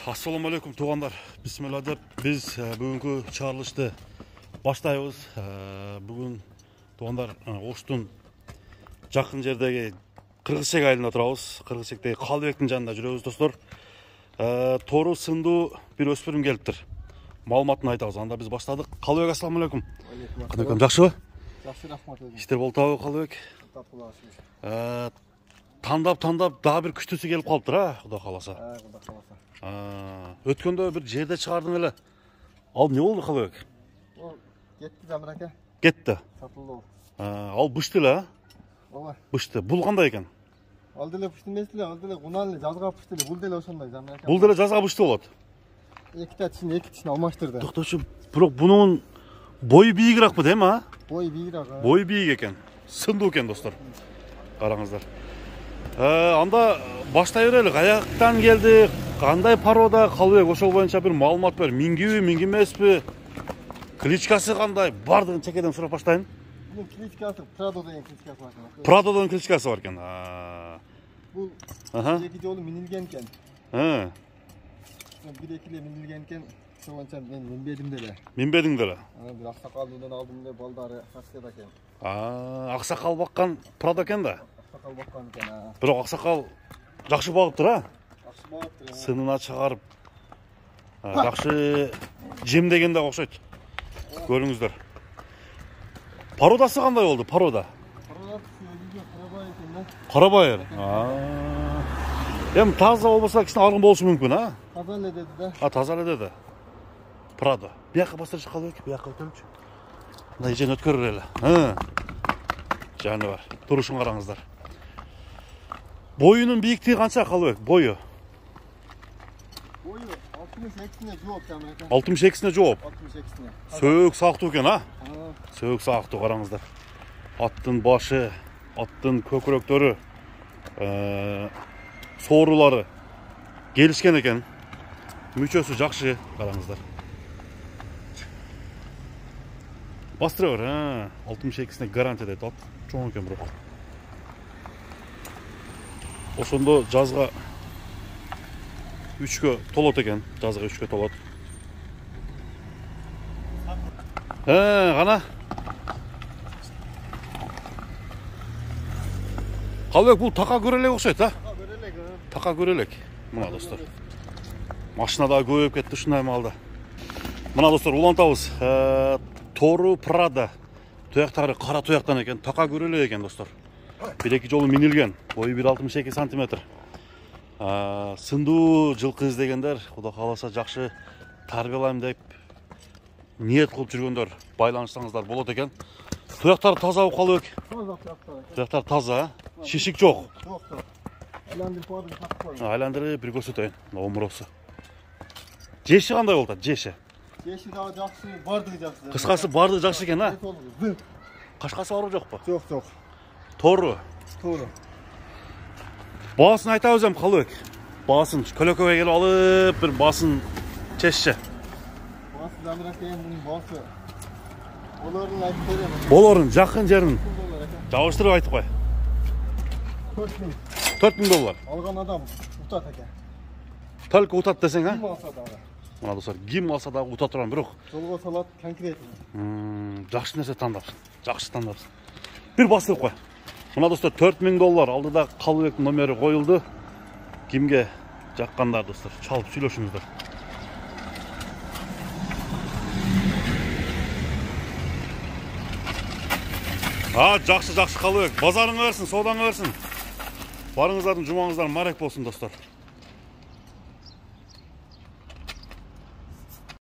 Assalamu alaikum туғандар. Бисмилла деп біз бүгінгі чарылышты баштайбыз. Бүгін туғандар Оштун жақын жердегі Кыргызчек айылында тұрабыз. Кыргызчектегі Қалыбектің жанында жүрөбүз достор. Тору сынду bir өспүрүм келиптир. Маалыматын айтабыз. Анда біз баштадық. Қалыбек, ассаламу алейкум. Алейкум. Жакшыбы? Жакшы, рахмат. Иштер болтабы, Қалыбек? Тандап дагы бир күчтүүсү келип калыптыр, Кудай кааласа. Кудай кааласа. Өткөндө бир жерде чыгардың эле. Ал не болду, Қалыбек? Ол кетти Замир ака. Кетти. Сатылды. Ал бышты эле, Ооба. Бышты. Бул кандай экен? Ал деле бышты эмес эле, ал деле унан эле жазга бышты эле. Бул деле ошондой Замир ака. Бул деле жазга бышты болот. Эки тишин алмаштырды. Токточу, бирок бунун бою бийигиракпы дейм, а? Бою бийигирак. Бою бийик экен. Сындуу экен достор. Караңыздар. Анда баштай берели. Каяктан келди? Кандай порода? Қалыбек, ошол боюнча бир маалымат бер. Мингиби, мингимеспи? Кличкасы кандай? Бардыгын чекеден сурап баштайын. Бунун кличкасы Прадо деген кличкасы бар экен. Прадодон кличкасы бар экен. Бул эки жолу минилген экен. Бир эки эле минилген экен. Ошол боюнча мен минбедим деле. Минбедиң деле? Бир аксакалдын алдым эле, балдары сакчыда экен. Аксакал баккан Прадо экен да? Аксакал баккан экен. Бирок аксакал жакшы багыптыр, а? Жакшы багыптыр. Сынына чыгарып, жакшы жемдегенде окшойт. Көрүңүздөр. Пародасы кандай болду? Парода? Пародасы Карабай экен да. Карабайыр. Эми таза болбосо кичине аргын болушу мүмкүн, а? Таза эле деди да. Таза эле деди. Прадо. Бияка бастырчы Қалыбек, бияка өтөлчү. Мындай жен өткөрөр эле. Жаны бар. Турушун караңыздар. Боюнун бийиктиги канча, Қалыбек? Бою? Бою 68-не жооп Замир ака. 62-сине жооп. 68-не. Сөөк сактуу экен, а? Сөөк сактуу, караңыздар. Аттын башы, аттын көкүрөктөрү, соорулары келишкен экен. Мүчөсү жакшы, караңыздар. Бастыра бер, 62-сине гарантия дейт. Ат чоң экен бирок. Ошондо жазга 3кө толот экен. Жазга 3кө толот. Кана. Қалыбек, бул така көрөлек окшойт, а? Така көрөлек. Мына достор. Машинада көбөйүп кетти ушундай маалда. Мына достор, улантабыз. Тору Прадо. Туяктары кара туяктан экен, така көрөлек экен достор. Бир-эки жолу минилген. Бою 1,62 сантиметр. Сындуу жылкы издегендер, Кудай кааласа жакшы тарбиялайм деп ниет кылып жүргөндөр байланышсаңыздар болот экен. Туяктар таза Қалыбек? Туяктар таза, шишик жок. Жок. Айландырып бардым, тартып койдум. Айландырып бир көрсөтөйүн. Омуросу. Жеши кандай болот? Жеши Жеши дагы жакшы, бардыгы жакшы. Кыскасы бардыгы жакшы экен, а? Кашкасы барбы жокпу? Жок. Тору. Баасын айтабыз эми, Қалыбек. Баасын көлөкөгө келип алып, бир баасын чешчи. Баасы Замир аканын баасы. Болорун айтып берем. Болорун жакын жерин жабыштырып айтып кой. $4,000. Алган адам утат экен. Только утат десең, а? Ким алса дагы. Мына достор, ким алса дагы ута турган, бирок Жолго салат конкретно. жакшы нерсе тандапсың. Жакшы тандапсың. Бир басып кой. Мына достор, $4,000 алдыда Қалыбектин номери коюлду. Кимге жаккандар достор, чалып сүйлөшүңүздөр. Жакшы Қалыбек. Базарыңа берсин, соодаңа берсин. Барыңыздардын жумаңыздар марек болсун достор.